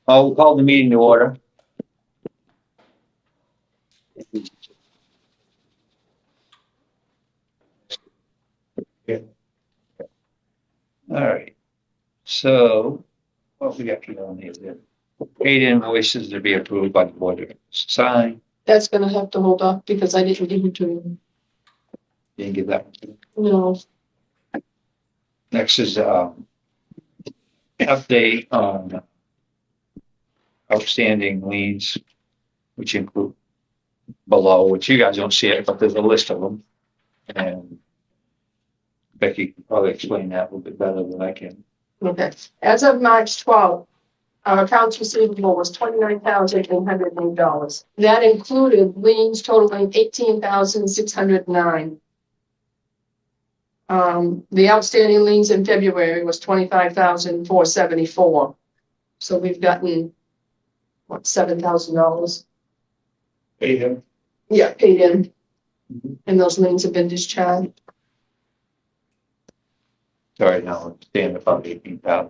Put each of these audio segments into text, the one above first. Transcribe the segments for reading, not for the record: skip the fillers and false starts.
I'll call the meeting to order. All right. So what we got here on here? Paid invoices to be approved by the board to sign. That's gonna have to hold off because I didn't give it to him. Didn't give that. No, Next is update on outstanding liens, which include below, which you guys don't see it, but there's a list of them. And Becky can probably explain that a little bit better than I can. okay. As of March 12th, our accounts receivable was $29,808. That included liens totaling $18,609. The outstanding liens in February was $25,474. So we've gotten, what, $7,000? Paid him. Yeah, paid in. And those liens have been discharged. Sorry, now it's staying about 18,000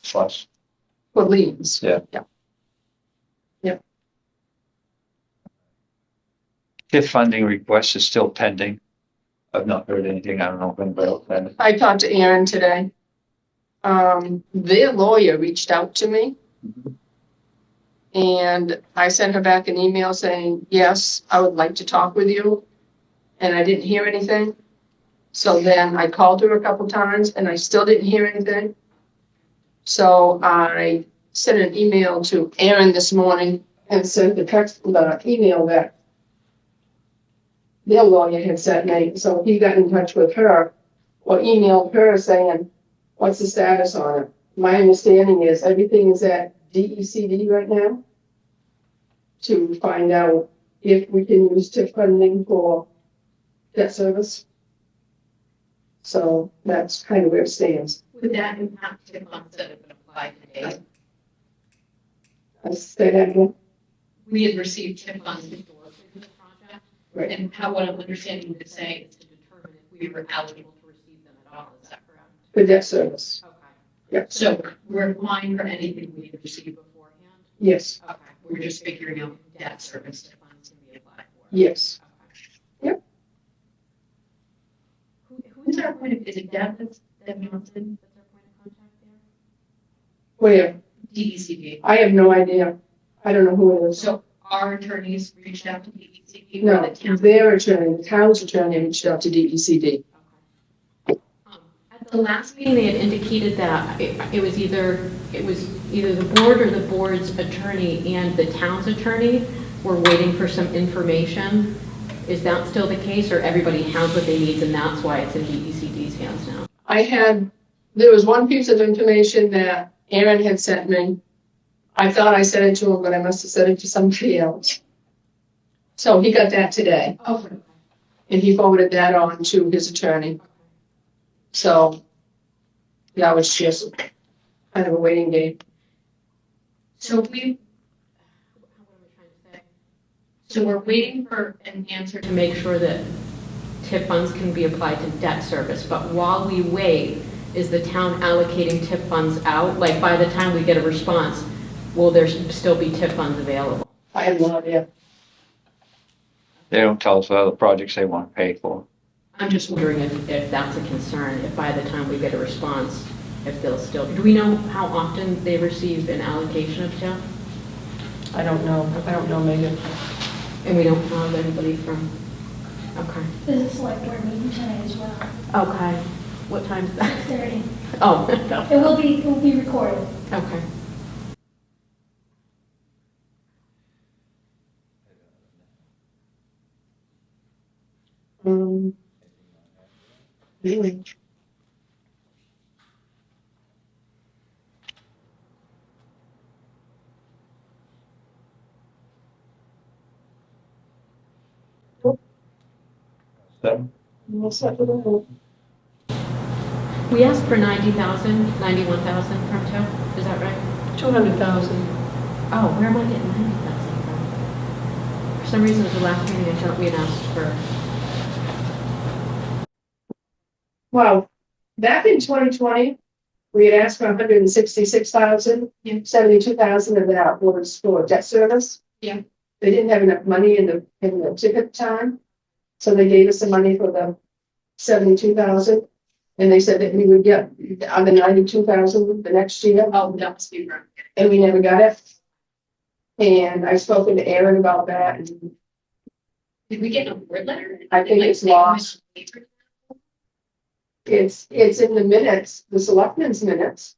plus. For liens. Yeah. Yeah. Yeah. TIF funding request is still pending. I've not heard anything. I don't know if anybody else had it. I talked to Aaron today. Their lawyer reached out to me. And I sent her back an email saying, yes, I would like to talk with you. And I didn't hear anything. So then I called her a couple times and I still didn't hear anything. So I sent an email to Aaron this morning and sent the email that their lawyer had sent me. So he got in touch with her or emailed her saying, what's the status on it? My understanding is everything is at DECD right now to find out if we can use TIF funding for debt service. So that's kind of where it stands. Would that impact TIF funds that have been applied today? I say that again. We had received TIF funds historically for the project. Right. And how what I'm understanding you to say is to determine if we were eligible to receive them at all. Is that correct? For debt service. Okay. Yep. So we're applying for anything we had received beforehand? Yes. Okay. We're just figuring out debt service TIF funds can be applied for. Yes. Okay. Yep. Who's our point of, is it Deb Johnson? That's our point of contact there? Where? DECD. I have no idea. I don't know who it is. So our attorneys reached out to DECD? No, or the town? their attorney, the town's attorney reached out to DECD. At the last meeting, they had indicated that it was either the board or the board's attorney and the town's attorney were waiting for some information. Is that still the case, or everybody has what they need and that's why it's in DECD's hands now? There was one piece of information that Aaron had sent me. I thought I sent it to him, but I must have sent it to somebody else. So he got that today. Okay. And he forwarded that on to his attorney. So that was just kind of a waiting game. So we're waiting for an answer To make sure that TIF funds can be applied to debt service, but while we wait, is the town allocating TIF funds out? Like by the time we get a response, will there still be TIF funds available? I have no idea. They don't tell us what other projects they want to pay for. I'm just wondering if that's a concern, if by the time we get a response, if they'll still, do we know how often they receive an allocation of TIF? I don't know. I don't know, Megan. And we don't have anybody from, okay. There's a select board meeting tonight as well, Okay, what time is that? 6:30. Oh, It will be recorded. okay. Really? So, We asked for 90,000, 91,000 from TIF, is that right? 200,000. Oh, where am I getting 90,000 from? For some reason, at the last meeting, I thought we had asked for, Well, back in 2020, We had asked for 166,000. Yeah. 72,000 of that was for debt service. Yeah. They didn't have enough money in the ticket time, so they gave us the money for the 72,000. And they said that we would get the other 92,000 the next year, Oh, that must be right. and we never got it. And I spoke to Aaron about that, and Did we get a word letter? I think it's lost. It's in the minutes, the selectmen's minutes,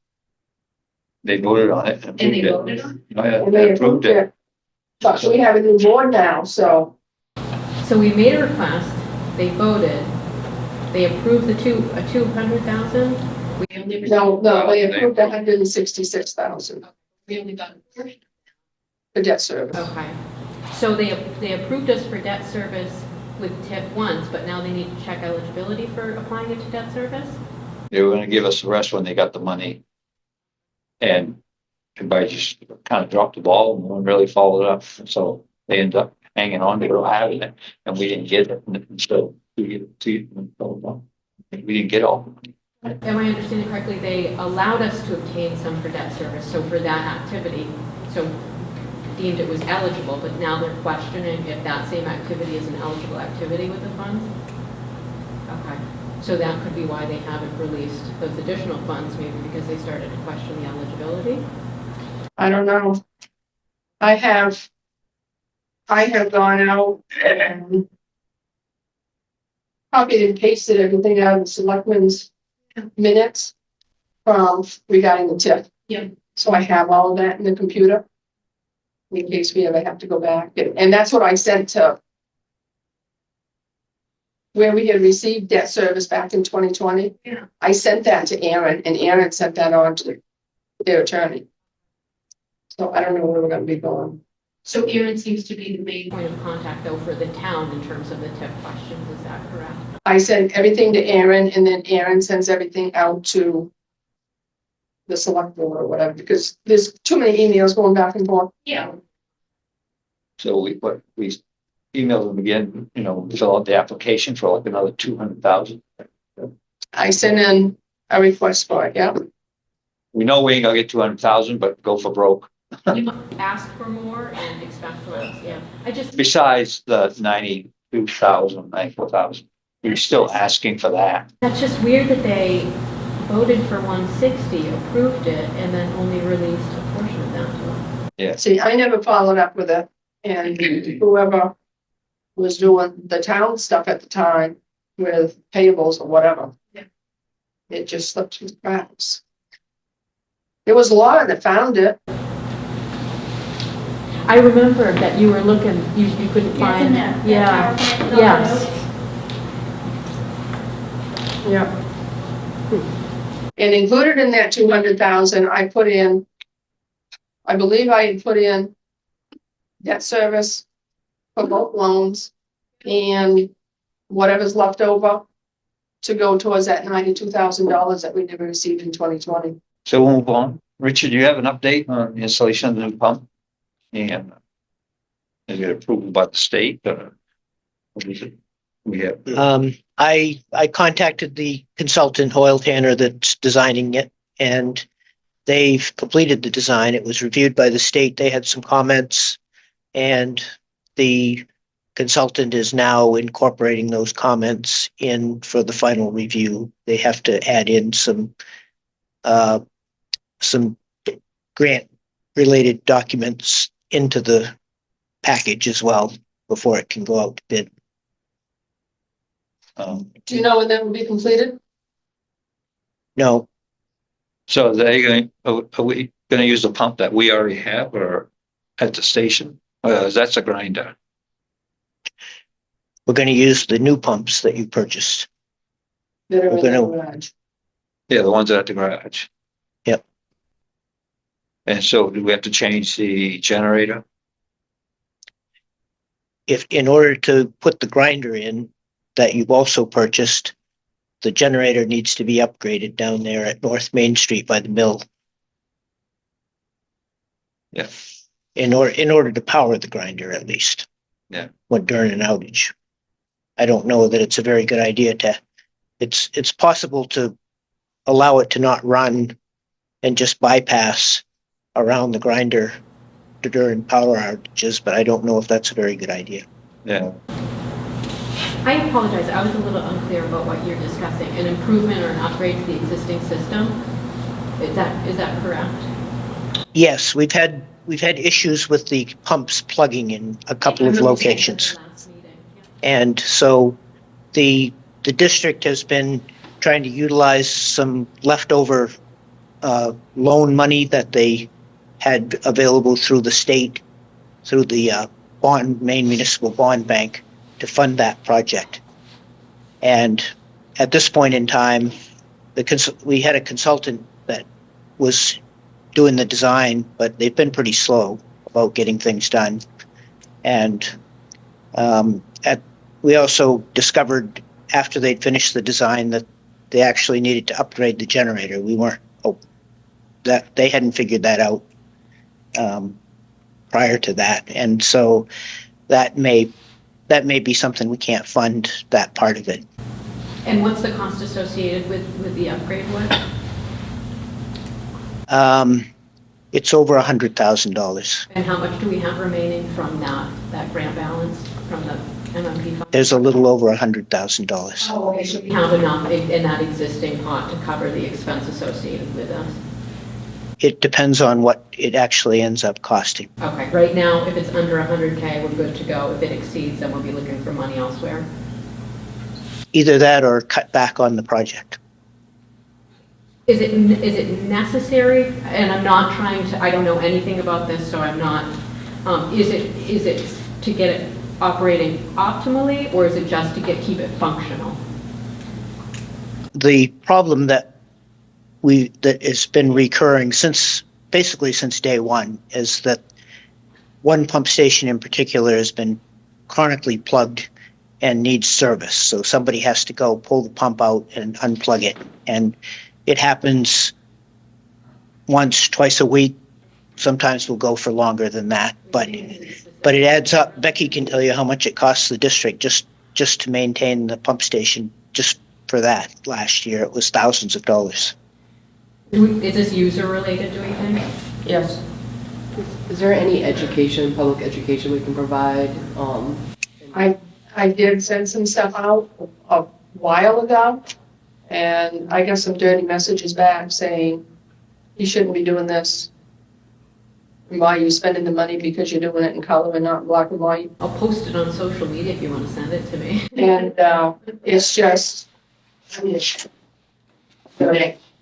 They voted on it. And they voted on Oh, yeah, and they approved it. But we have a new board now, so So we made a request, they voted, they approved the 200,000? We only received. no, they approved 166,000 We only got a portion. for debt service. Okay. So they approved us for debt service with TIF once, but now they need to check eligibility for applying it to debt service? They were gonna give us the rest when they got the money. And everybody just kind of dropped the ball and no one really followed up, so they ended up hanging on to it, having it, and we didn't get it, and so we didn't get all the money. Am I understanding correctly, they allowed us to obtain some for debt service, so for that activity, so deemed it was eligible, but now they're questioning if that same activity is an eligible activity with the funds? Okay, so that could be why they haven't released those additional funds, maybe because they started to question the eligibility? I don't know. I have gone out and copied and pasted everything out of the selectmen's minutes from regarding the TIF. Yeah. So I have all of that in the computer in case we ever have to go back. And that's what I sent to where we had received debt service back in 2020. Yeah. I sent that to Aaron, and Aaron sent that on to their attorney. So I don't know where we're gonna be going. So Aaron seems to be the main Point of contact though for the town in terms of the TIF questions, is that correct? I send everything to Aaron, and then Aaron sends everything out to the select board or whatever, because there's too many emails going back and forth. Yeah. So we emailed them again, fill out the application for like another 200,000. I sent in a request for it, yeah. We know we ain't gonna get 200,000, but go for broke. You ask for more and expect less, yeah. I just, Besides the 92,000, 94,000, we're still asking for that. that's just weird that they voted for 160, approved it, and then only released a portion of that to them. See, I never followed up with it, and whoever was doing the town stuff at the time with payables or whatever. Yeah. It just slipped through the cracks. There was a lot that found it. I remember that you were looking, you couldn't Yeah, find. it's in that Yeah, PowerPoint with all the yes. notes. Yeah. And included in that 200,000, I put in, I believe I had put in debt service for both loans and whatever's left over to go towards that $92,000 that we never received in 2020. So we'll move on. Richard, do you have an update on the installation of the new pump? And is it approved by the state or what is it? We have, I contacted the consultant, Hoyle Tanner, that's designing it, and they've completed the design. It was reviewed by the state. They had some comments, and the consultant is now incorporating those comments in for the final review. They have to add in some grant-related documents into the package as well before it can go out to bid. Do you know when that will be completed? No, so are we gonna use the pump that we already have or at the station? That's a grinder. we're going to use the new pumps that you purchased. That are in the We're garage? Yeah, the ones at the garage. Yep. And so do we have to change the generator? If in order to put the grinder in that you've also purchased, the generator needs to be upgraded down there at North Main Street by the mill. Yeah. In order to power the grinder, at least. Yeah. When during an outage. I don't know that it's a very good idea it's possible to allow it to not run and just bypass around the grinder during power outages, but I don't know if that's a very good idea. Yeah, I apologize, I was a little unclear about what you're discussing, an improvement or an upgrade to the existing system? Is that correct? Yes, we've had issues with the pumps plugging in a couple of locations. Last meeting, yeah. And so the district has been trying to utilize some leftover loan money that they had available through the state, through the Maine Municipal Bond Bank, to fund that project. And at this point in time, we had a consultant that was doing the design, but they've been pretty slow about getting things done. And we also discovered after they'd finished the design that they actually needed to upgrade the generator. That they hadn't figured that out prior to that, and so that may be something we can't fund, that part of it. And what's the cost associated with the upgrade work? It's over $100,000. And how much do we have remaining from that grant balance from the MMP fund? There's a little over $100,000. Oh, okay, so we have enough in that existing pot to cover the expense associated with us? It depends on what it actually ends up costing. Okay, right now, if it's under 100K, we're good to go. If it exceeds, then we'll be looking for money elsewhere. Either that or cut back on the project. Is it necessary? And I'm not trying to, I don't know anything about this, so I'm not, is it to get it operating optimally, or is it just to keep it functional? The problem that has been recurring basically since day one is that one pump station in particular has been chronically plugged and needs service. So somebody has to go pull the pump out and unplug it. And it happens once, twice a week. Sometimes we'll go for longer than that, but it adds up. Becky can tell you how much it costs the district just to maintain the pump station. Just for that last year, it was thousands of dollars. Is this user related, do we think? Yes. Is there any education, public education we can provide? I did send some stuff out a while ago, and I got some dirty messages back saying, you shouldn't be doing this. Why are you spending the money because you're doing it in color and not black and white? I'll post it on social media if you want to send it to me. And it's just,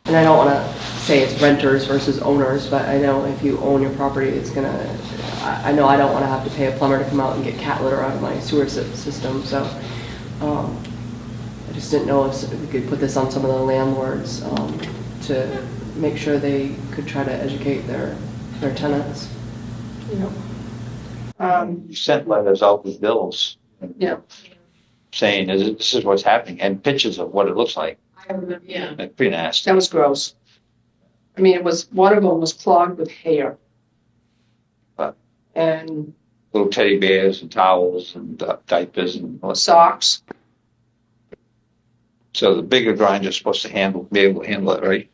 And I don't want to say it's renters versus owners, but I know if you own your property, it's gonna, I know I don't want to have to pay a plumber to come out and get cat litter out of my sewer system, so I just didn't know if we could put this on some of the landlords to make sure they could try to educate their tenants. you sent letters out with bills. Yeah. Saying this is what's happening, and pictures of what it looks like. I remember, Yeah. It's pretty nasty. that was gross. I mean, one of them was clogged with hair. What? And Little teddy bears and towels and diapers and all that. socks. So the bigger grinder's supposed to be able to handle it, right?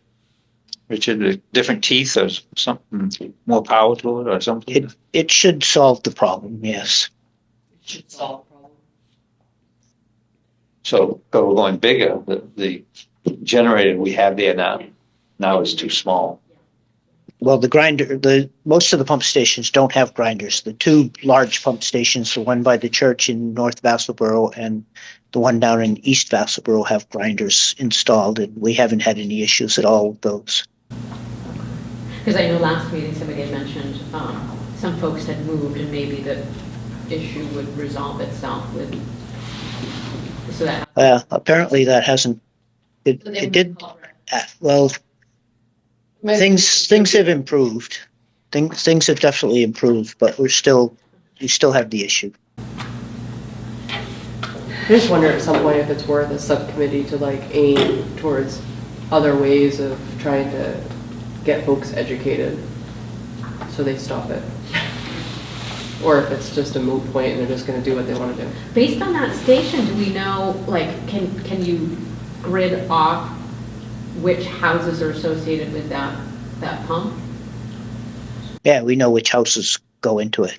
Richard, the different teeth or something, more power to it or something? It should solve the problem, yes. It should solve the problem. So we're going bigger. The generator we have there now is too small. Well, most of the pump stations don't have grinders. The two large pump stations, the one by the church in North Vassalboro and the one down in East Vassalboro, have grinders installed, and we haven't had any issues at all with those. Because I know last meeting somebody had mentioned some folks had moved and maybe the issue would resolve itself with, so that. Apparently that hasn't, it did, well, things have improved. Things have definitely improved, but we still have the issue. I just wonder at some point if it's worth a subcommittee to aim towards other ways of trying to get folks educated so they stop it. Or if it's just a moot point and they're just going to do what they want to do. Based on that station, do we know, can you grid off which houses are associated with that that pump. Yeah, we know which houses go into it.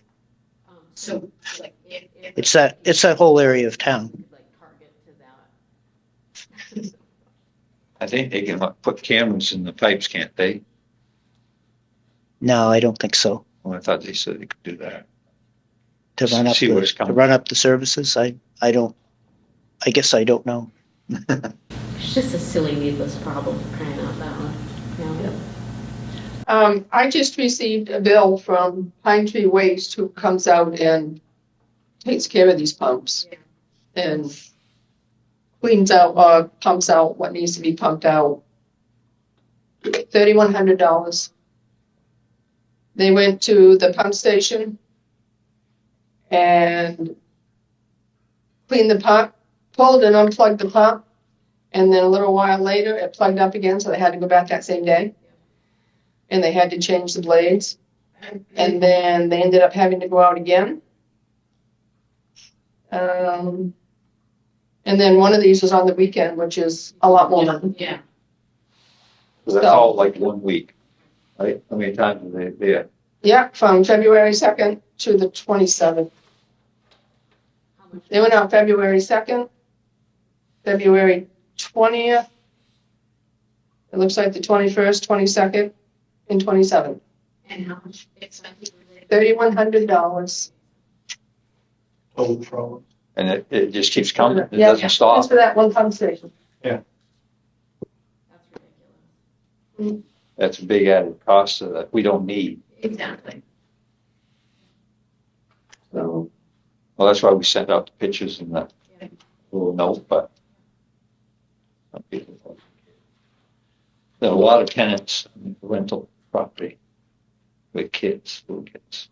So like if. It's that whole area of town. Like target to that. I think they can put cameras in the pipes, can't they? No, I don't think so. Well, I thought they said they could do that. To run up See where it's to coming. run up the services, I guess I don't know. It's just a silly, needless problem for crying out loud. You know? I just received a bill from Pine Tree Waste who comes out and takes care of these pumps. Yeah. And cleans out, pumps out what needs to be pumped out. $3,100. They went to the pump station and cleaned the pump, pulled and unplugged the pump, and then a little while later it plugged up again, so they had to go back that same day. And they had to change the blades. And then they ended up having to go out again. And then one of these was on the weekend, which is a lot more money. Yeah. So that's all like 1 week, right? How many times are they there? Yeah, from February 2nd to the 27th. How much? They went out February 2nd, February 20th. It looks like the 21st, 22nd, and 27th. And how much expenses were they? $3,100. Oh, problem. And it just keeps coming. It Yeah, doesn't stop. just for that one pump station. That's ridiculous. That's a big added cost that we don't need. Exactly. So, Well, that's why we sent out the pictures and the Yeah. little note, but some people. There are a lot of tenants in rental property with kids, little kids.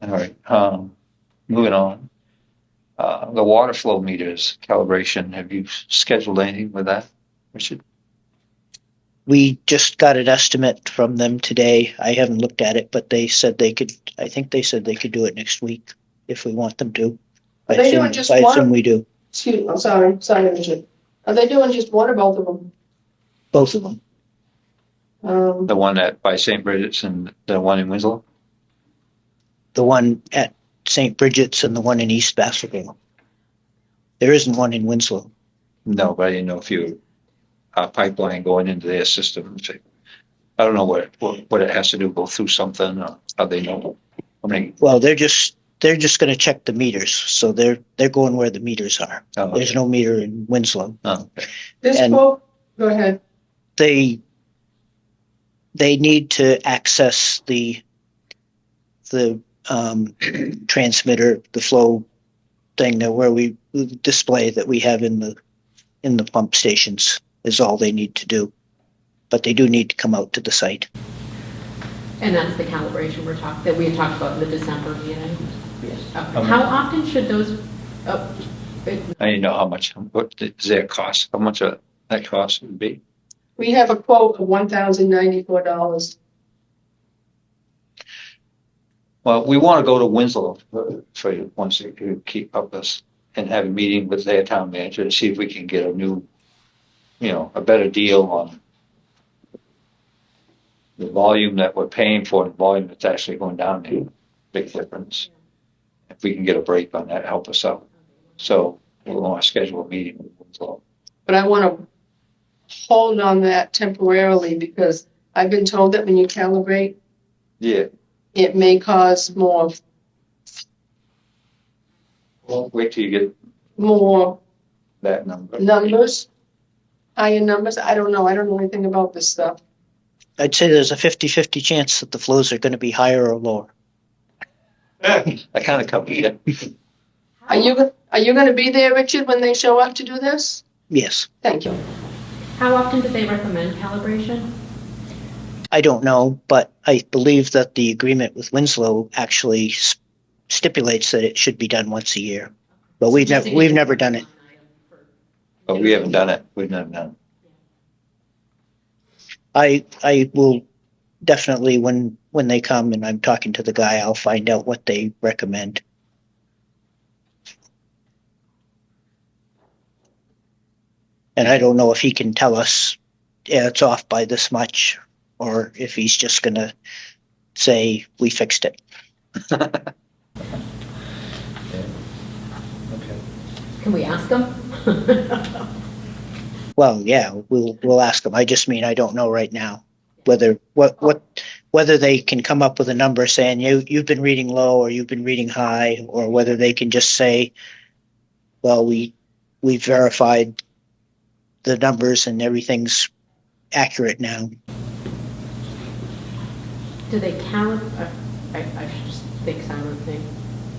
All right, moving on. The water flow meters calibration, have you scheduled anything with that, Richard? We just got an estimate from them today. I haven't looked at it, but they said they could, I think they said they could do it next week if we want them to. Are they doing just I one? assume we do, excuse me, I'm sorry, Richard. Are they doing just one or both of them? both of them. The one at by St. Bridget's and the one in Winslow? The one at St. Bridget's and the one in East Vassalboro. There isn't one in Winslow. No, but I didn't know if you, pipeline going into their system. I don't know what it has to do, go through something, or how they know. I mean, Well, they're just going to check the meters, so they're going where the meters are. oh, There's no meter in Winslow. okay. This And- quote, go ahead. They need to access the transmitter, the flow thing that where we display that we have in the pump stations is all they need to do. But they do need to come out to the site. And that's the calibration that we had talked about in the December meeting. How often should those, I didn't know how much, what is their cost, how much that cost would be. We have a quote of $1,094. Well, we want to go to Winslow for once you keep up this and have a meeting with their town manager to see if we can get a new, a better deal on the volume that we're paying for and the volume that's actually going down there. Big difference. If we can get a break on that, help us out. So we'll want to schedule a meeting with Winslow. But I want to hold on that temporarily because I've been told that when you calibrate, Yeah. it may cause more Well, wait till you get that number. numbers, higher numbers. I don't know. I don't know anything about this stuff. I'd say there's a 50-50 chance that the flows are going to be higher or lower. I kind of covered it. Are you going to be there, Richard, when they show up to do this? Yes. Thank you. how often do they recommend calibration? I don't know, but I believe that the agreement with Winslow actually stipulates that it should be done once a year. But we've never done it. But we haven't done it. We've never done it. I will definitely, when they come and I'm talking to the guy, I'll find out what they recommend. And I don't know if he can tell us, yeah, it's off by this much, or if he's just gonna say, we fixed it. Okay. Can we ask them? Well, yeah, we'll ask him. I just mean, I don't know right now whether, whether they can come up with a number saying you've been reading low or you've been reading high, or whether they can just say, well, we verified the numbers and everything's accurate now. Do they count? I should just think sound thing.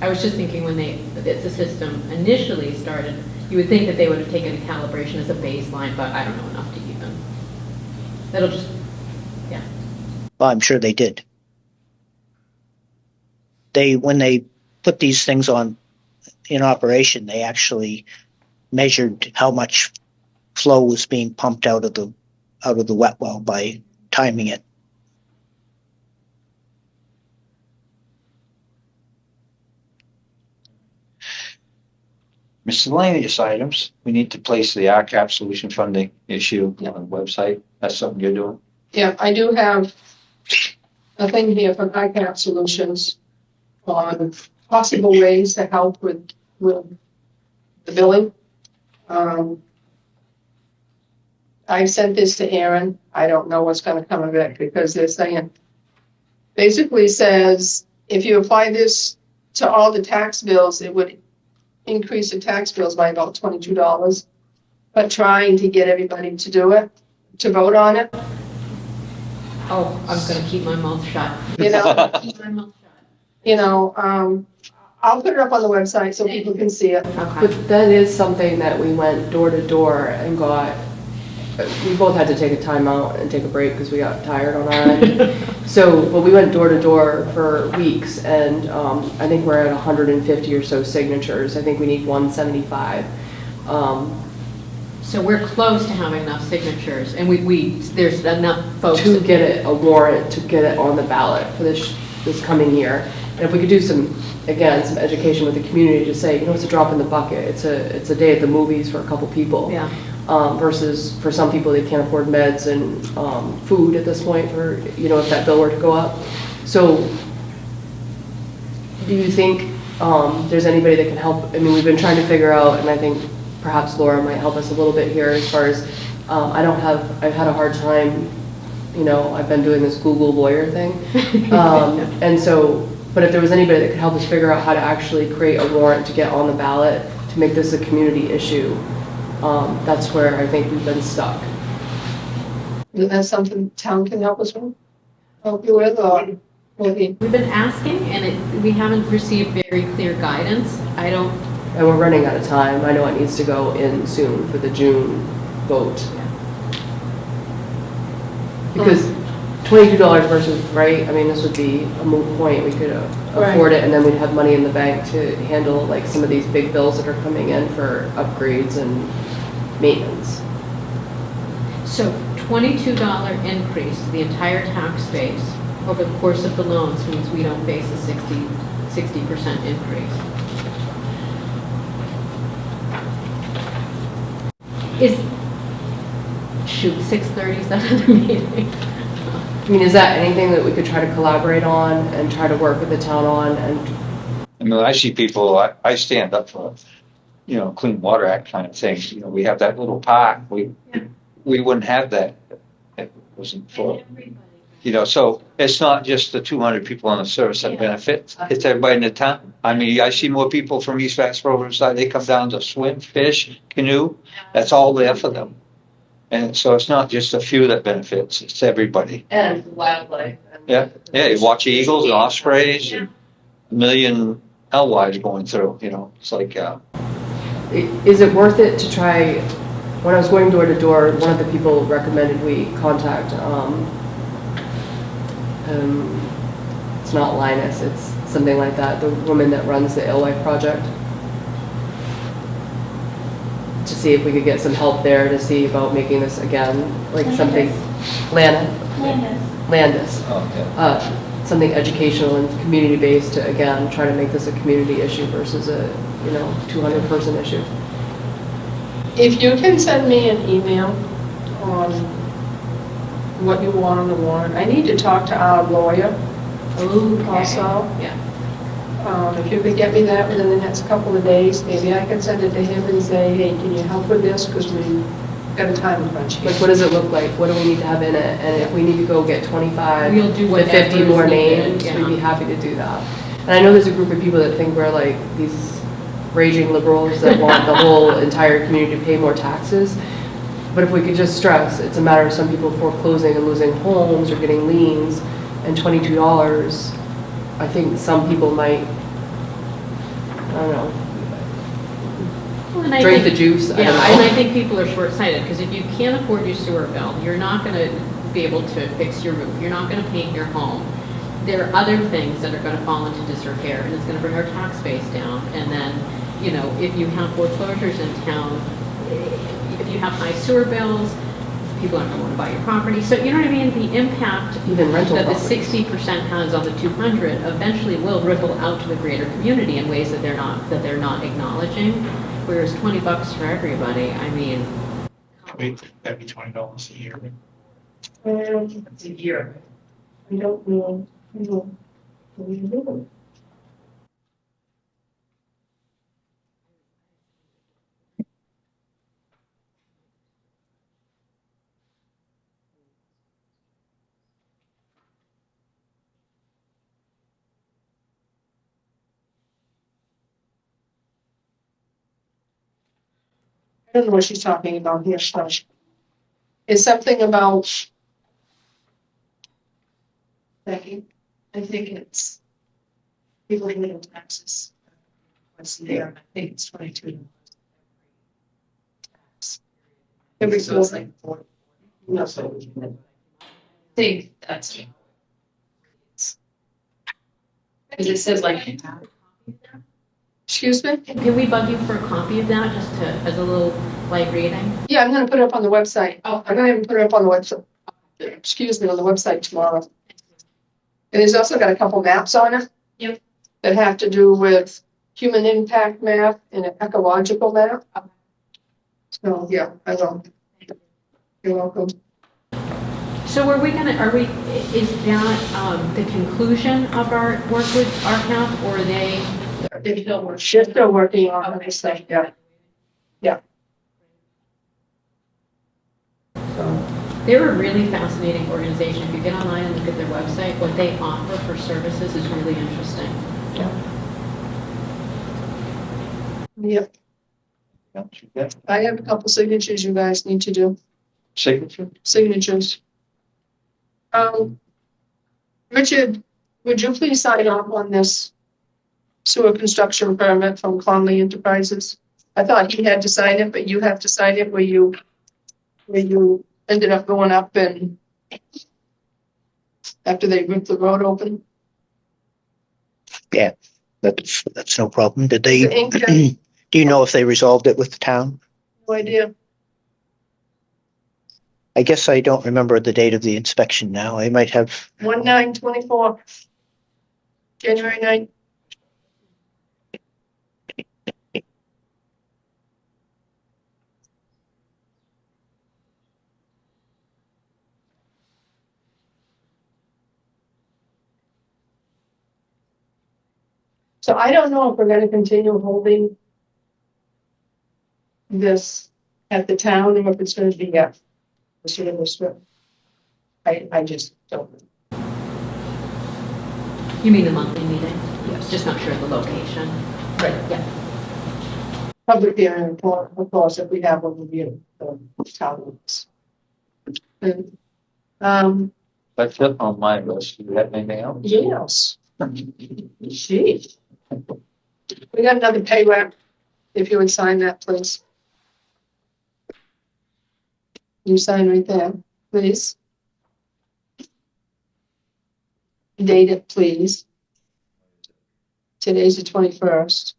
I was just thinking when the system initially started, you would think that they would have taken a calibration as a baseline, but I don't know enough to even. That'll just, yeah. Well, I'm sure they did. When they put these things in operation, they actually measured how much flow was being pumped out of the wet well by timing it. Miscellaneous items, we need to place the RCAP solution funding issue on the website. That's something you're doing. Yeah, I do have a thing here from ICAP Solutions on possible ways to help with the billing. I sent this to Aaron. I don't know what's gonna come of it because they're saying, basically says, if you apply this to all the tax bills, it would increase the tax bills by about $22. But trying to get everybody to do it, to vote on it, Oh, I'm gonna keep my mouth shut. you know, Keep my mouth shut. I'll put it up on the website so people can see it. Okay. But that is something that we went door to door and got, we both had to take a time out and take a break because we got tired on our end. So, but we went door to door for weeks, and I think we're at 150 or so signatures. I think we need 175. So we're close to having enough signatures, and there's enough folks. To get it, a warrant, to get it on the ballot for this coming year. And if we could do some education with the community to say, it's a drop in the bucket. It's a day at the movies for a couple people. Yeah. Versus for some people, they can't afford meds and food at this point for, if that bill were to go up. So do you think there's anybody that can help? I mean, we've been trying to figure out, and I think perhaps Laura might help us a little bit here as far as, I've had a hard time, I've been doing this Google lawyer thing. And so, but if there was anybody that could help us figure out how to actually create a warrant to get on the ballot to make this a community issue, that's where I think we've been stuck. Is that something town can help us with? Help you with, or maybe? We've been asking, and we haven't received very clear guidance. And we're running out of time. I know it needs to go in soon for the June vote. Because $22 versus, right, I mean, this would be a moot point. We could afford it, and then we'd have money in the bank to handle like some of these big bills that are coming in for upgrades and maintenance. So $22 increase to the entire tax base over the course of the loans means we don't face a 60% increase. Shoot, 6:30 is that other meeting? I mean, is that anything that we could try to collaborate on and try to work with the town on? And I mean, I see people, I stand up for, Clean Water Act kind of thing. We have that little park. We wouldn't have that if it wasn't for, so it's not just the 200 people on the service that benefit. It's everybody in the town. I mean, I see more people from East Vassalboro side. They come down to swim, fish, canoe. That's all there for them. And so it's not just a few that benefits. It's everybody. And wildlife. Yeah. You watch eagles and ospreys and a million alewives going through, it's like, Is it worth it to try, when I was going door to door, one of the people recommended we contact, it's not Linus, it's something like that, the woman that runs the Alewife Project, to see if we could get some help there to see about making this again, like something, Landis. Something educational and community-based to, again, try to make this a community issue versus a, 200-person issue. If you can send me an email on what you want on the warrant, I need to talk to our lawyer also. Yeah. If you could get me that within the next couple of days, maybe I can send it to him and say, hey, can you help with this? Because we got a time crunch here. Like, what does it look like? What do we need to have in it? And if we need to go get 25 We'll do to whatever 50 is more needed, names, yeah. we'd be happy to do that. And I know there's a group of people that think we're like these raging liberals that want the whole entire community to pay more taxes. But if we could just stress, it's a matter of some people foreclosing and losing homes or getting liens, and $22, I think some people might, I don't know, Well, and I drink the think- juice, I Yeah, don't and I know. think people are short-sighted, because if you can't afford your sewer bill, you're not gonna be able to fix your roof, you're not gonna paint your home. There are other things that are gonna fall into disrepair, and it's gonna bring our tax base down, and then, you know, if you have foreclosures in town, if you have high sewer bills, people aren't gonna wanna buy your property, so you know what I mean, the impact Even rental that the properties. 60% has on the 200 eventually will ripple out to the greater community in ways that they're not acknowledging. Whereas $20 for everybody, I mean, That'd be $20 a year. It's a year. I don't know. I don't know. I don't know what she's talking about here, so. It's something about. Becky, I think it's people paying taxes once a year. I think it's 22. Every So it's like. No, No, so I think that's. Because it says like. Excuse me? can we bug you for a copy of that, just to, as a little light reading? Yeah, I'm gonna put it up on the website. Oh, I'm gonna even put it up on the website. Excuse me, on the website tomorrow. And it's also got a couple maps on it. Yep. That have to do with human impact map and an ecological map. So, yeah, I will. You're welcome. So are we, is that the conclusion of our work with RCAP, or are they? They're still working on it, so, yeah. Yeah. So, They're a really fascinating organization. If you get online and look at their website, what they offer for services is really interesting. yep. I have a couple signatures you guys need to do. signature? Signatures. Richard, would you please sign off on this sewer construction permit from Conley Enterprises? I thought he had to sign it, but you have to sign it where you ended up going up and after they ripped the road open. That's no problem. Did The they, ink, do you know if they resolved it with the town? no idea. I guess I don't remember the date of the inspection now. I might have, 1924. January 9th. So I don't know if we're gonna continue holding this at the town or if it's gonna be at the sewer district. I just don't. You mean the monthly meeting? Yes. Just not sure of the location. Right. Yeah. Public hearing, of course, if we have one review, the town meetings. And, That's it on my list. Do you have anything else? yes. Gee. We got another pay rep, if you would sign that, please. You sign right there, please. Date it, please. Today's the 21st.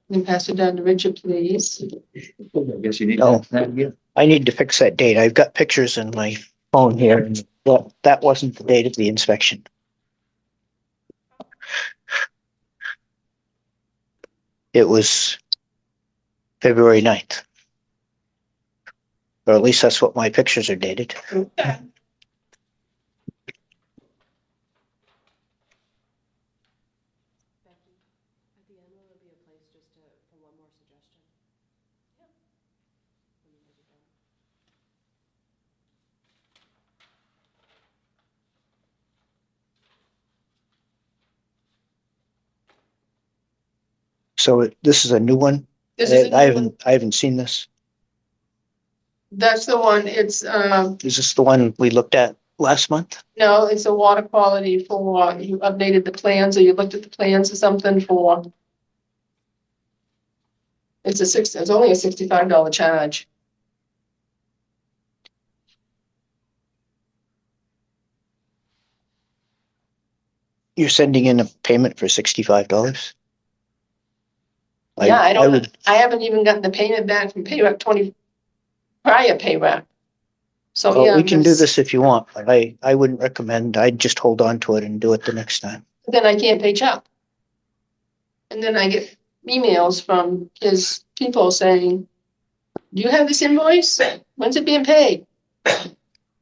Then pass it down to Richard, please. I guess you need Oh. that again. I need to fix that date. I've got pictures in my phone here. And that wasn't the date of the inspection. It was February 9th. Or at least that's what my pictures are dated. Okay. Becky, at the end, will there be a place just to, for one more suggestion? When you guys are done. So this is a new one? This is, I haven't seen this. that's the one, it's, Is this the one we looked at last month? no, it's a water quality for, you updated the plans or you looked at the plans or something for. It's only a $65 charge. You're sending in a payment for $65? Yeah, I would, haven't even gotten the payment back from payback prior payback. So, well, yeah. we can do this if you want, but I wouldn't recommend, I'd just hold on to it and do it the next time. Then I can't pay Chuck. And then I get emails from his people saying, do you have this invoice? When's it being paid?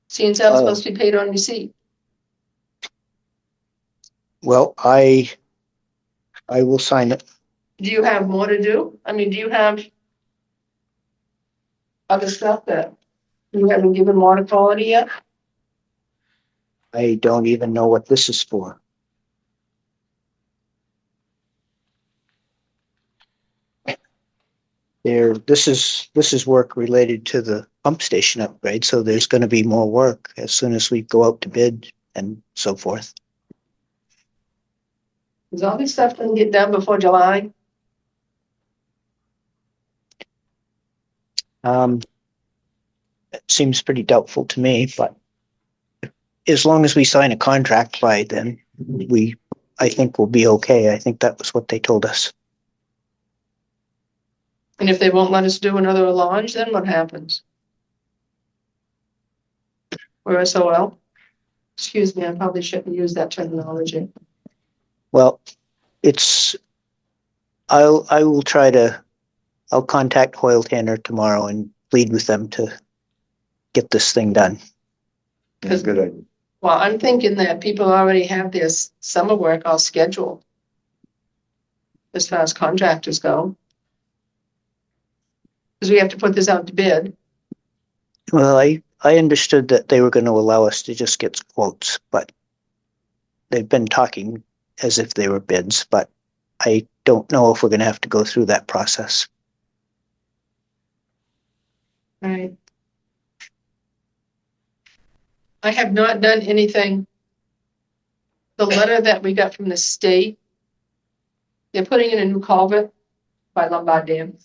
Seeing how it's supposed to be paid on receipt. Well, I will sign it. Do you have more to do? I mean, do you have other stuff that you haven't given water quality yet? I don't even know what this is for. This is work related to the pump station upgrade, so there's going to be more work as soon as we go out to bid and so forth. Is all this stuff gonna get done before July? It seems pretty doubtful to me, but as long as we sign a contract by then, I think we'll be okay. I think that was what they told us. And if they won't let us do another launch, then what happens? We're SOL? Excuse me, I probably shouldn't use that terminology. Well, I'll contact Hoyle Tanner tomorrow and plead with them to get this thing done. That's a good idea. Well, I'm thinking that people already have their summer work all scheduled. As far as contractors go. Because we have to put this out to bid. Well, I understood that they were going to allow us to just get quotes, but they've been talking as if they were bids, but I don't know if we're going to have to go through that process. Right. I have not done anything. The letter that we got from the state, they're putting in a new culvert by Lombard Dam.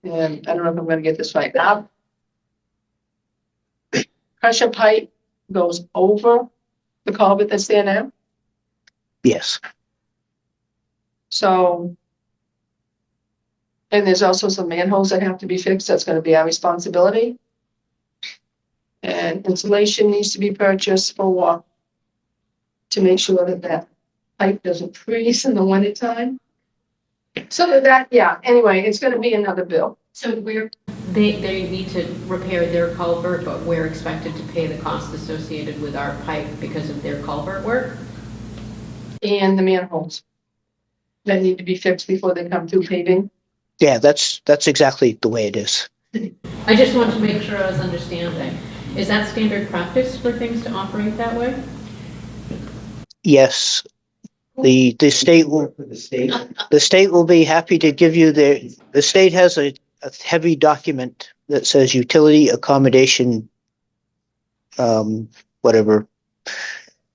And I don't know if I'm gonna get this right. Pressure pipe goes over the culvert that's there now. Yes. So, and there's also some manholes that have to be fixed. That's gonna be our responsibility. And insulation needs to be purchased for to make sure that that pipe doesn't freeze in the winter time. So that, yeah, anyway, it's gonna be another bill. So they need to repair their culvert, but we're expected to pay the cost associated with our pipe because of their culvert work? And the manholes that need to be fixed before they come through paving. Yeah, that's exactly the way it is. I just wanted to make sure I was understanding. Is that standard practice for things to operate that way? Yes. The state will be happy to give you the state has a heavy document that says utility accommodation, whatever,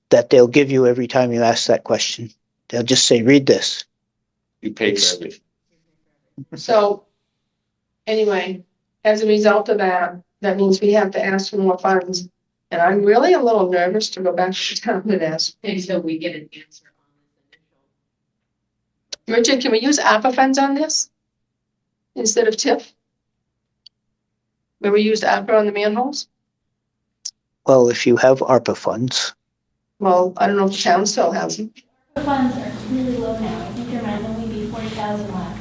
that they'll give you every time you ask that question. They'll just say, read this. You pay for everything. So, anyway, as a result of that, that means we have to ask for more funds. And I'm really a little nervous to go back to town and ask. And so we get an answer on this initial. Richard, can we use ARPA funds on this? Instead of TIF? Where we used ARPA on the manholes? Well, if you have ARPA funds, Well, I don't know if the town still has them. The funds are really low now. I think there might only be 40,000 left.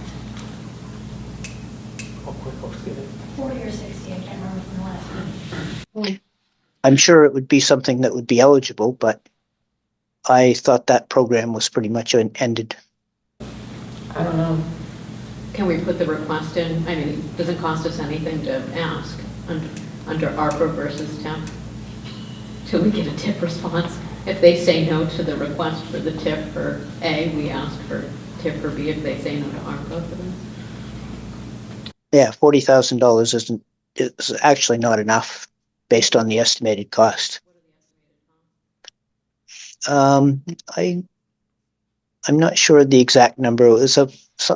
40 or 60, I can't remember from the last meeting. I'm sure it would be something that would be eligible, but I thought that program was pretty much ended. I don't know. Can we put the request in? I mean, it doesn't cost us anything to ask under ARPA versus TIP till we get a TIP response. If they say no to the request for the TIP for A, we ask for TIP for B if they say no to ARPA for them. Yeah, $40,000 is actually not enough based on the estimated cost. I'm not sure the exact number. It was a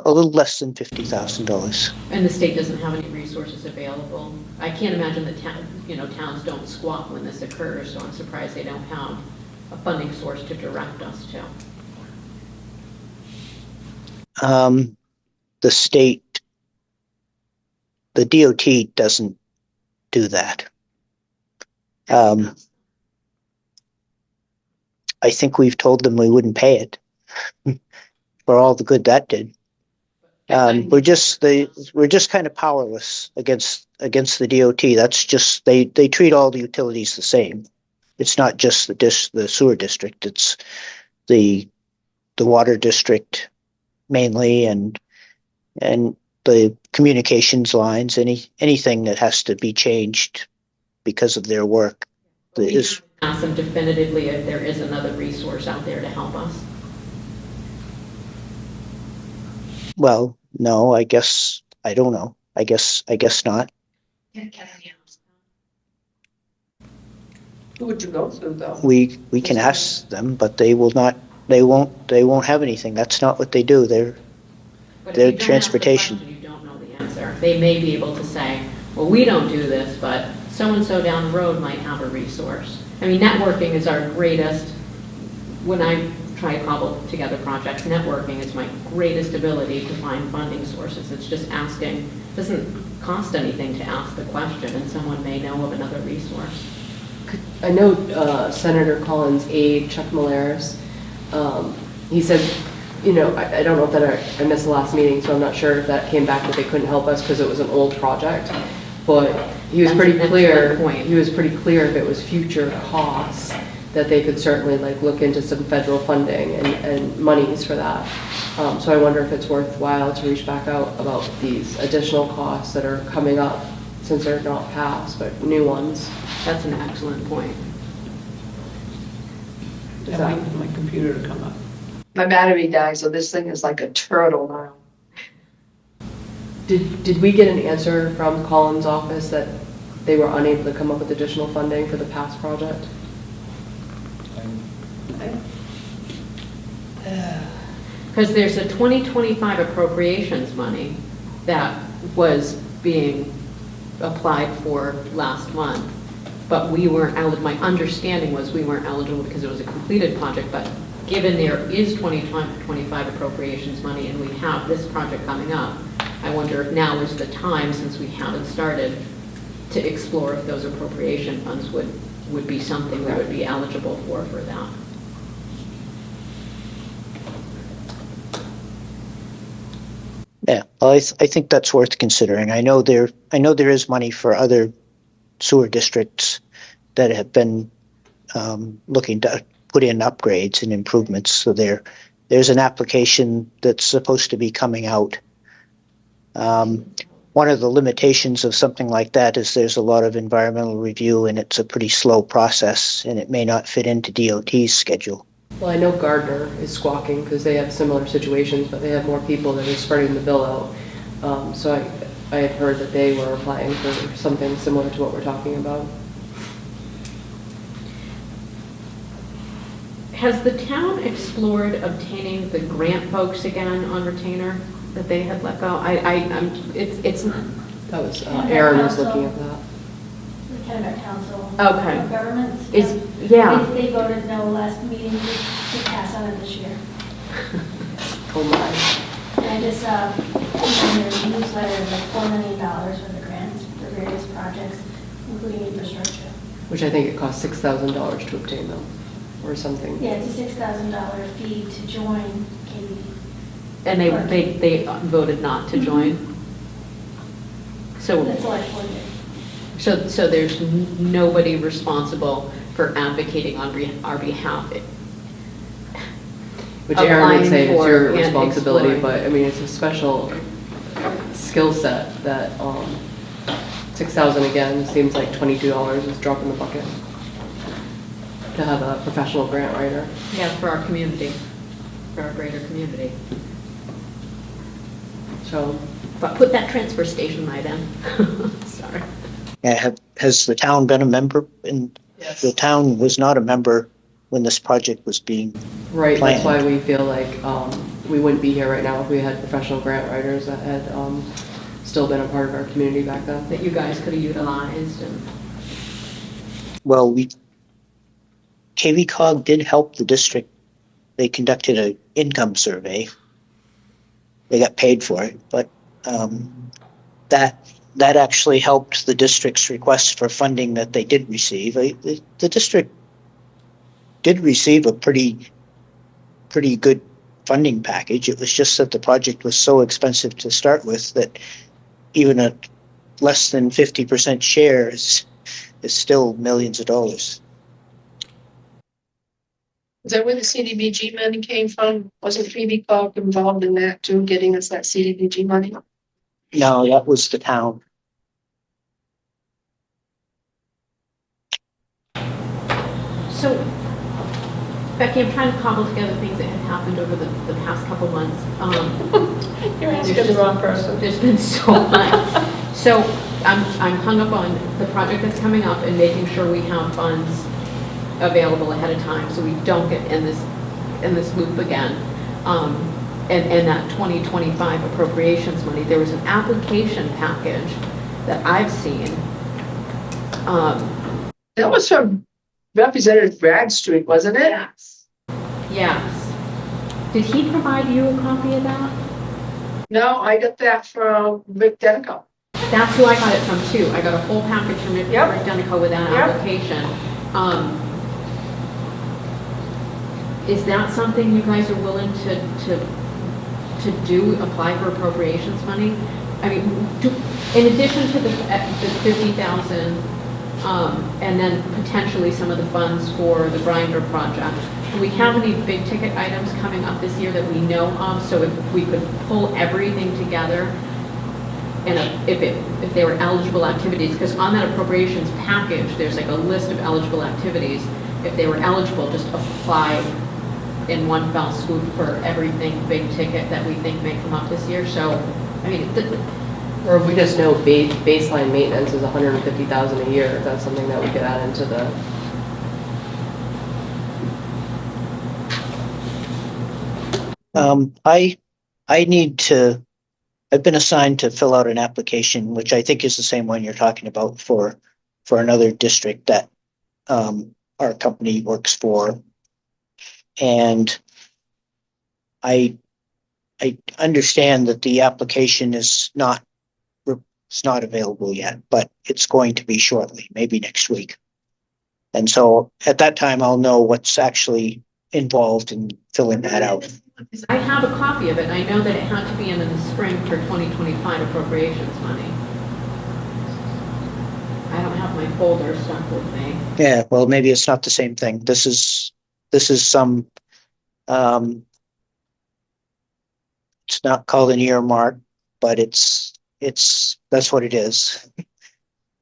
little less than $50,000. And the state doesn't have any resources available. I can't imagine that towns don't squat when this occurs, so I'm surprised they don't have a funding source to direct us to. The state, the DOT doesn't do that. I think we've told them we wouldn't pay it for all the good that did. We're just kind of powerless against the DOT. That's just they treat all the utilities the same. It's not just the sewer district. It's the water district mainly, and the communications lines. Anything that has to be changed because of their work is. Ask them definitively if there is another resource out there to help us. Well, no, I guess I don't know. I guess not. Who would you go through though? We can ask them, but they will not. They won't have anything. That's not what they do. They're transportation. You don't know the answer. They may be able to say, well, we don't do this, but so-and-so down the road might have a resource. I mean, networking is our greatest, when I try to cobble together projects, networking is my greatest ability to find funding sources. It's just asking, it doesn't cost anything to ask the question, and someone may know of another resource. I know Senator Collins' aide, Chuck Milleris, he said, I don't know if that I missed the last meeting, so I'm not sure if that came back that they couldn't help us because it was an old project. But he was pretty clear. He was pretty clear if it was future costs that they could certainly look into some federal funding and monies for that. So I wonder if it's worthwhile to reach back out about these additional costs that are coming up since they're not past, but new ones. That's an excellent point. I wait for my computer to come up. My battery died, so this thing is like a turtle now. Did we get an answer from Collins' office that they were unable to come up with additional funding for the past project? Because there's a 2025 appropriations money that was being applied for last month, but we weren't eligible. My understanding was we weren't eligible because it was a completed project, but given there is 2025 appropriations money and we have this project coming up, I wonder if now is the time, since we haven't started, to explore if those appropriation funds would be something we would be eligible for that. Yeah, well, I think that's worth considering. I know there is money for other sewer districts that have been looking to put in upgrades and improvements. So there's an application that's supposed to be coming out. One of the limitations of something like that is there's a lot of environmental review and it's a pretty slow process and it may not fit into DOT's schedule. Well, I know Gardner is squawking because they have similar situations, but they have more people that are spreading the bill out. So I had heard that they were applying for something similar to what we're talking about. Has the town explored obtaining the grant folks again on retainer that they had let go? It's That was, Aaron was looking at that. The Kennebec Council Okay. of Governments. yeah. They voted no last meeting to pass on it this year. Oh my. And I just, in their newsletter, like $4 million worth of grants for various projects, including infrastructure. Which I think it costs $6,000 to obtain them, or something. Yeah, it's a $6,000 fee to join KB. And they voted not to join? So, The select board did. so there's nobody responsible for advocating on our behalf. Which Aaron would Applying say it's for your and responsibility, exploring. but I mean, it's a special skill set that, 6,000 again, seems like $22 is a drop in the bucket to have a professional grant writer. Yeah, for our community, for our greater community. So, But put that transfer station light in. Sorry. Has the town been a member? And the town was not a member when this project was being right, that's planned. why we feel like we wouldn't be here right now if we had professional grant writers that had still been a part of our community back then. That you guys could have utilized and. Well, KV-COG did help the district. They conducted an income survey. They got paid for it, but that actually helped the district's request for funding that they did receive. The district did receive a pretty good funding package. It was just that the project was so expensive to start with that even a less than 50% share is still millions of dollars. Is that where the CDBG money came from? Wasn't KV-COG involved in that too, getting us that CDBG money? No, that was the town. So, Becky, I'm trying to cobble together things that have happened over the past couple months. You're There's asking the just- wrong person. There's been so much. So I'm hung up on the project that's coming up and making sure we have funds available ahead of time so we don't get in this loop again. And that 2025 appropriations money, there was an application package that I've seen. That was from Representative Bradstreet, wasn't it? Yes. Did he provide you a copy of that? No, I got that from Rick Denico. That's who I got it from too. I got a whole package from Rick Yep. Denico with that Yep. application. Is that something you guys are willing to do, apply for appropriations money? I mean, in addition to the 50,000, and then potentially some of the funds for the grinder project, do we have any big ticket items coming up this year that we know of? So if we could pull everything together, and if they were eligible activities, because on that appropriations package, there's like a list of eligible activities. If they were eligible, just apply in one fell swoop for everything big ticket that we think may come up this year. So, I mean, Or if we just know baseline maintenance is $150,000 a year, if that's something that we could add into the. I've been assigned to fill out an application, which I think is the same one you're talking about for another district that our company works for. And I understand that the application is not available yet, but it's going to be shortly, maybe next week. And so at that time, I'll know what's actually involved in filling that out. I have a copy of it, and I know that it had to be in the spring for 2025 appropriations money. I don't have my folder stuck with me. Yeah, well, maybe it's not the same thing. This is some, it's not called an earmark, but that's what it is.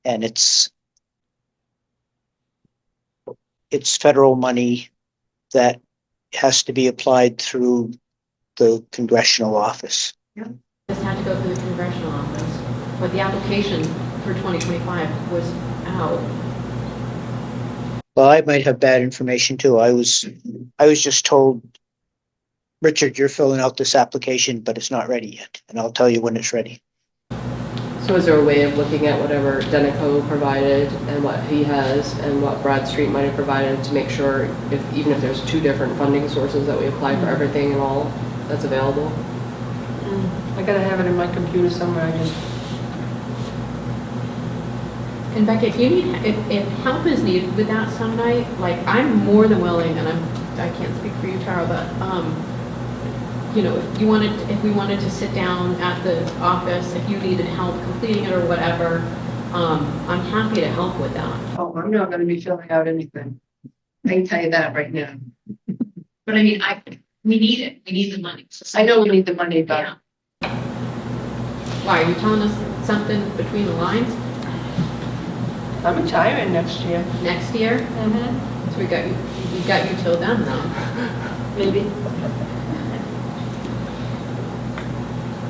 And it's federal money that has to be applied through the congressional office. This had to go through the congressional office, but the application for 2025 was out. Well, I might have bad information too. I was just told, Richard, you're filling out this application, but it's not ready yet, and I'll tell you when it's ready. So is there a way of looking at whatever Denico provided and what he has and what Bradstreet might have provided to make sure even if there's two different funding sources that we apply for everything and all that's available? I gotta have it in my computer somewhere. And Becky, if help is needed with that some night, like I'm more than willing, and I can't speak for you, Tara, but you know, if we wanted to sit down at the office, if you needed help completing it or whatever, I'm happy to help with that. Oh, I'm not gonna be filling out anything. I can tell you that right now. But I mean, we need it, we need the money. I know we need the money, but Yeah. Why, are you telling us something between the lines? I'm retiring next year. Next year? Mm-hmm. So we got you till then, though. Maybe.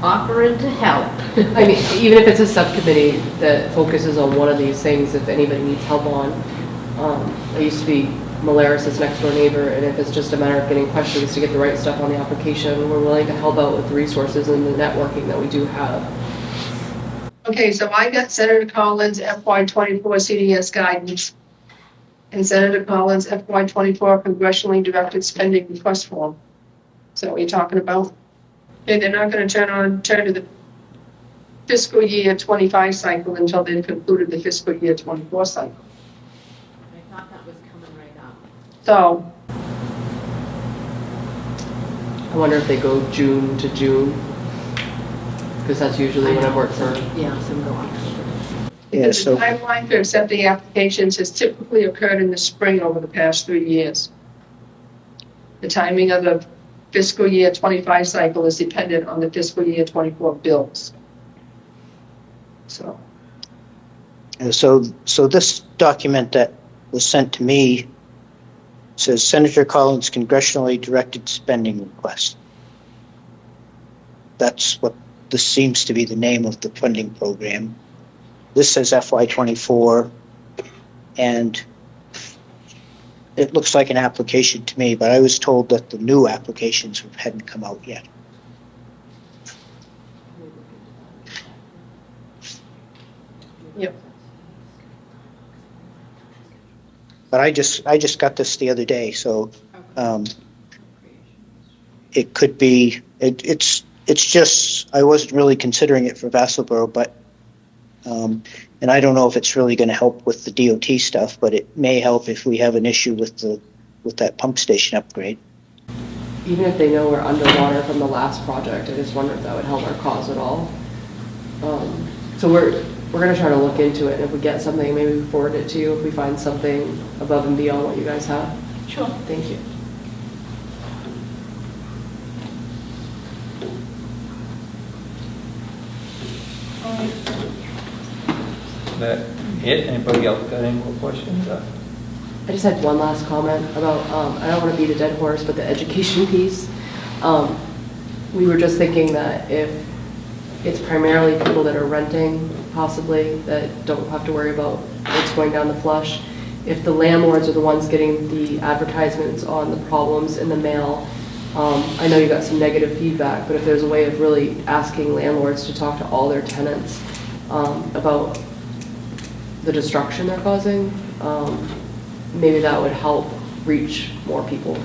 Offering to help. I mean, even if it's a subcommittee that focuses on one of these things, if anybody needs help on, I used to be Malaris's next door neighbor, and if it's just a matter of getting questions to get the right stuff on the application, we're willing to help out with the resources and the networking that we do have. Okay, so I got Senator Collins FY24 CDS guidance and Senator Collins FY24 congressionally directed spending request form. So what you're talking about? Okay, they're not going to turn to the fiscal year 25 cycle until they've concluded the fiscal year 24 cycle. I thought that was coming right up. So, I wonder if they go June to June, because that's usually when I work for. Yeah, some go on. Yeah, the so, timeline for accepting applications has typically occurred in the spring over the past 3 years. The timing of the fiscal year 25 cycle is dependent on the fiscal year 24 bills. So, so this document that was sent to me says Senator Collins congressionally directed spending request. That's what this seems to be the name of the funding program. This says FY24, and it looks like an application to me, but I was told that the new applications hadn't come out yet. yep. But I just got this the other day, so it could be, it's just, I wasn't really considering it for Vassalboro, but and I don't know if it's really going to help with the DOT stuff, but it may help if we have an issue with that pump station upgrade. Even if they know we're underwater from the last project, I just wonder if that would help our cause at all. So we're going to try to look into it, and if we get something, maybe we forward it to you if we find something above and beyond what you guys have. Sure. Thank you. That it? Anybody else got any more questions? I just had one last comment about, I don't want to beat a dead horse, but the education piece. We were just thinking that if it's primarily people that are renting, possibly, that don't have to worry about what's going down the flush, if the landlords are the ones getting the advertisements on the problems in the mail, I know you got some negative feedback, but if there's a way of really asking landlords to talk to all their tenants about the destruction they're causing, maybe that would help reach more people.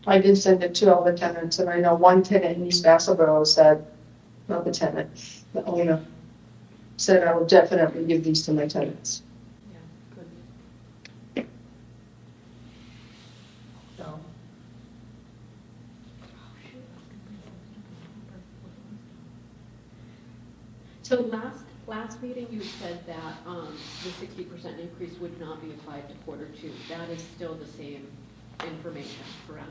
I did send it to all the tenants, and I know one tenant in East Vassalboro said, not the tenant, the owner, said I will definitely give these to my tenants. So, So last meeting, you said that the 60% increase would not be applied to quarter two. That is still the same information, correct?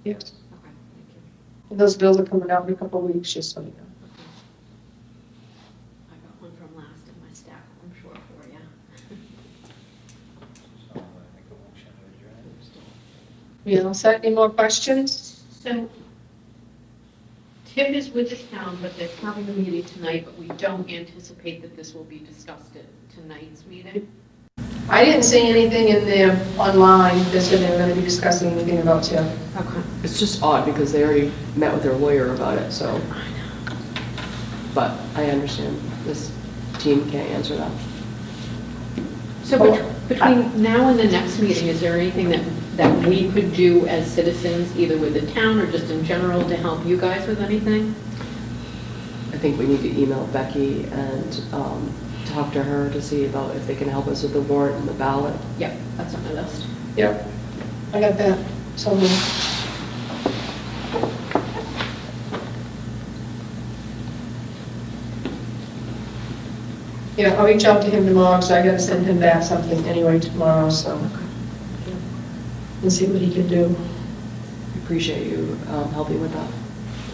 yes. Okay, thank you. And those bills are coming out in a couple of weeks, just so you know. Okay. I got one from last in my stack, I'm sure for you. You know, set any more questions? So Tim is with the town, but they're having a meeting tonight, but we don't anticipate that this will be discussed at tonight's meeting. I didn't see anything in there online that said they were going to be discussing anything about Tim. Okay. It's just odd because they already met with their lawyer about it, so. But I understand this team can't answer that. So between now and the next meeting, is there anything that we could do as citizens, either with the town or just in general, to help you guys with anything? I think we need to email Becky and talk to her to see about if they can help us with the warrant and the ballot. Yep, that's on my list. Yep. I got that somewhere. Yeah, I'll reach out to him tomorrow, so I gotta send him back something anyway tomorrow, so. And see what he can do. Appreciate you helping with that.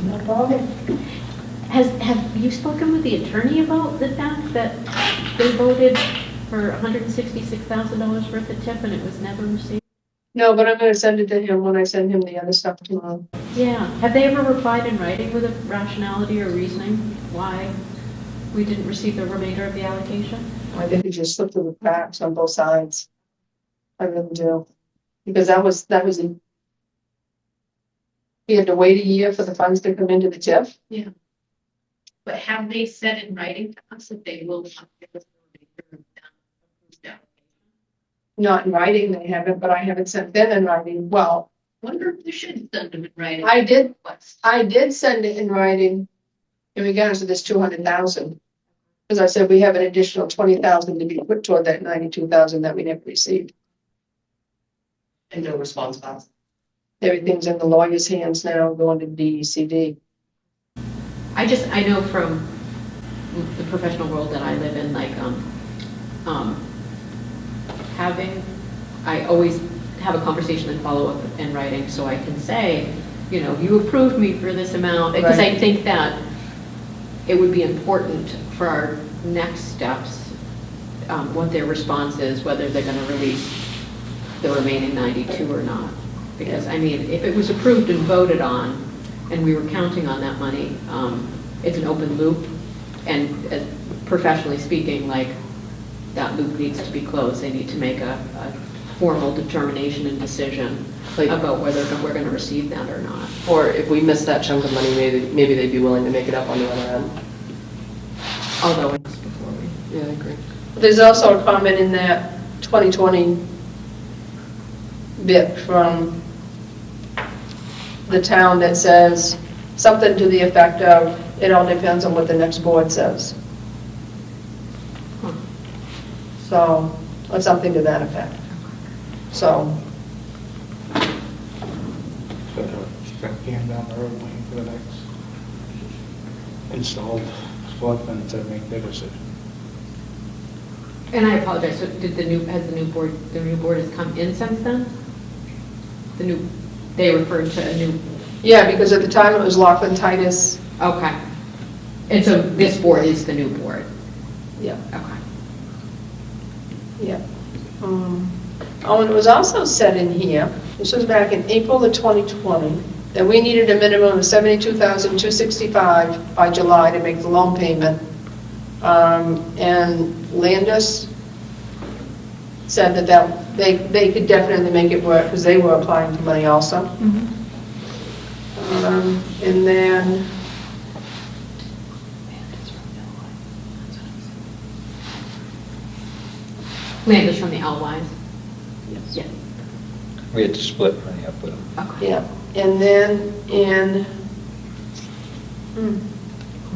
No problem. Have you spoken with the attorney about the fact that they voted for $166,000 worth of TIP and it was never received? No, but I'm gonna send it to him when I send him the other stuff tomorrow. Yeah. Have they ever replied in writing with a rationality or reasoning why we didn't receive the remainder of the allocation? I think he just slipped through the cracks on both sides. I really do. Because that was, he had to wait a year for the funds to come into the TIF. But have they said in writing to us that they will not give us the remainder of the application? Not in writing, they haven't, but I haven't sent them in writing. Well, Wonder if they should send them in writing. I did Request. send it in writing in regards to this 200,000. Because I said we have an additional 20,000 to be put toward that 92,000 that we never received. And no response back. Everything's in the lawyer's hands now, going to DECD. I know from the professional world that I live in, like, I always have a conversation and follow up in writing, so I can say, you know, you approved me for this amount, because I Right. think that it would be important for our next steps, what their response is, whether they're gonna release the remaining 92 or not. Because, I mean, if it was approved and voted on, and we were counting on that money, it's an open loop, and professionally speaking, like, that loop needs to be closed. They need to make a formal determination and decision Like- about whether we're gonna receive that or not. Or if we miss that chunk of money, maybe they'd be willing to make it up on the other end. Although it's before we. Yeah, I agree. There's also a comment in that 2020 bit from the town that says something to the effect of, it all depends on what the next board says. Huh. So, or something to that effect. So, Stand down the road waiting for the next installed selectmen to make their decision. And I apologize, so did the new board has come in since then? They referred to a new, yeah, because at the time it was Lachlan Titus. okay. And so this board is the new board? Yeah. Okay. Yeah. Oh, and it was also said in here, this was back in April of 2020, that we needed a minimum of $72,265 by July to make the loan payment. And Landis said that they could definitely make it work because they were applying for money also. And then Landis from the L-Wise? Yeah. We had to split money up with them. Okay. yeah, and then in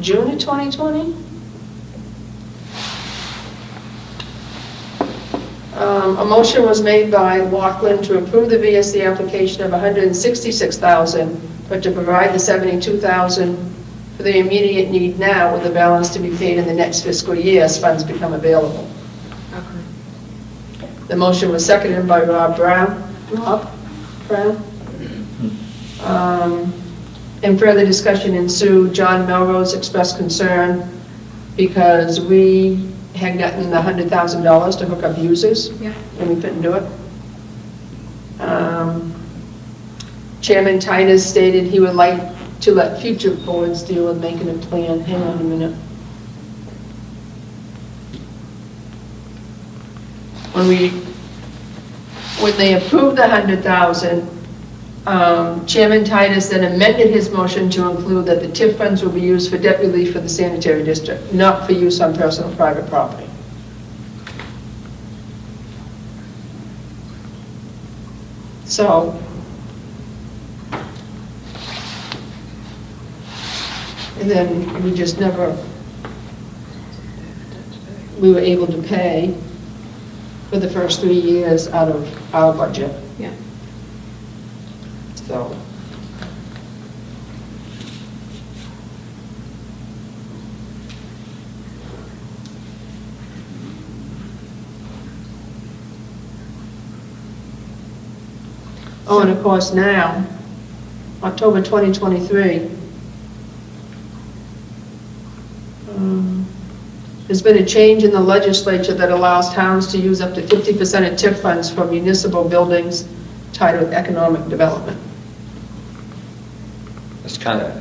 June of 2020, a motion was made by Lachlan to approve the VSC application of $166,000, but to provide the $72,000 for the immediate need now, with the balance to be paid in the next fiscal year as funds become available. Okay. The motion was seconded by Rob Brown. And further discussion ensued. John Melrose expressed concern because we had gotten the $100,000 to hook up users. Yeah. And we couldn't do it. Chairman Titus stated he would like to let future boards deal with making a plan. Hang on a minute. When they approved the $100,000, Chairman Titus then amended his motion to include that the TIF funds will be used for debt relief for the sanitary district, not for use on personal private property. So, and then we just never, we were able to pay for the first 3 years out of our budget. Yeah. So. Oh, and of course now, October 2023, there's been a change in the legislature that allows towns to use up to 50% of TIP funds for municipal buildings titled economic development. It's kind of,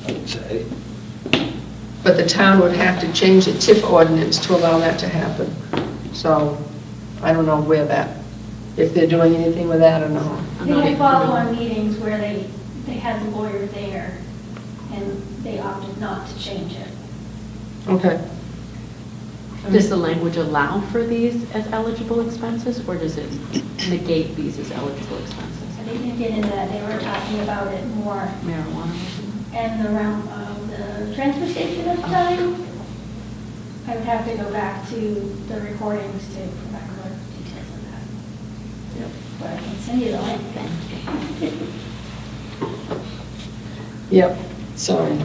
I would say. But the town would have to change the TIF ordinance to allow that to happen. So I don't know where that, if they're doing anything with that or not. They had follow-on meetings where they had the lawyer there, and they opted not to change it. Okay. Does the language allow for these as eligible expenses, or does it negate these as eligible expenses? So they didn't get into that, they were talking about it more Marijuana? in the realm of the transfer station at the time. I would have to go back to the recordings to provide more details of that. Yep. But I can send you the link. Yep, sorry.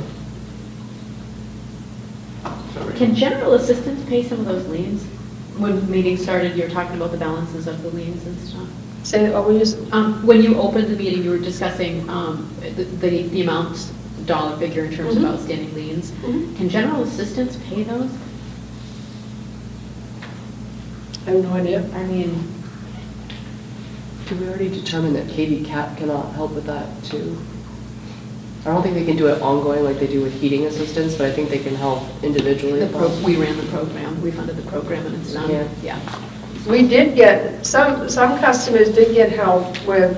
Can general assistance pay some of those liens? When the meeting started, you were talking about the balances of the liens and stuff. Say, oh, we just, When you opened the meeting, you were discussing the amount, dollar figure in terms of outstanding liens. Can general assistance pay those? I have no idea. I mean, Did we already determine that Katie Cat cannot help with that too? I don't think they can do it ongoing like they do with heating assistance, but I think they can help individually. we ran the program, we funded the program and it's done. Yeah. We did get, some customers did get help with,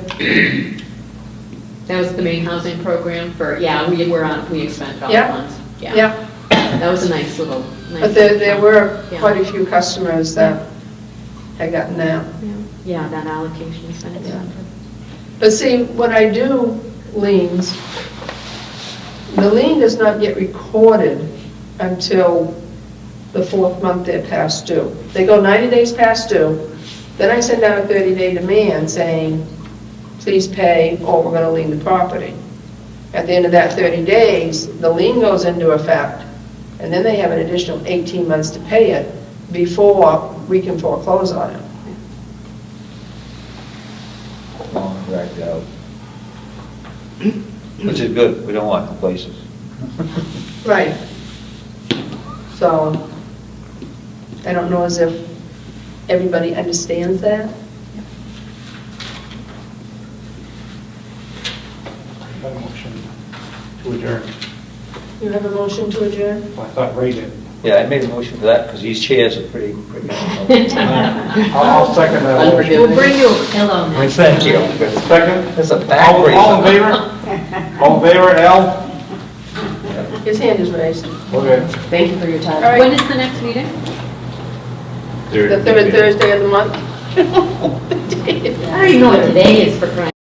That was the main housing program for, we expended all the Yeah. funds. yeah, That was a nice little. but there were Yeah. quite a few customers that had gotten that. Yeah, that allocation has been extended. But see, when I do liens, the lien does not get recorded until the fourth month they're past due. They go 90 days past due, then I send out a 30-day demand saying, please pay or we're going to lien the property. At the end of that 30 days, the lien goes into effect, and then they have an additional 18 months to pay it before we can foreclose on it. Long dragged out. Which is good, we don't want no places. Right. So, I don't know as if everybody understands that. I got a motion to adjourn. You have a motion to adjourn? I thought Ray did. Yeah, I made a motion for that, because these chairs are pretty. I'll second that motion. Unforgiving. We'll bring you a pillow next. Thank you. Second? There's a back All in brace. favor? All in favor, Al? His hand is raised. Okay. Thank you for your time. All right. When is the next meeting? The third Thursday of the month. I don't even know what today is for crying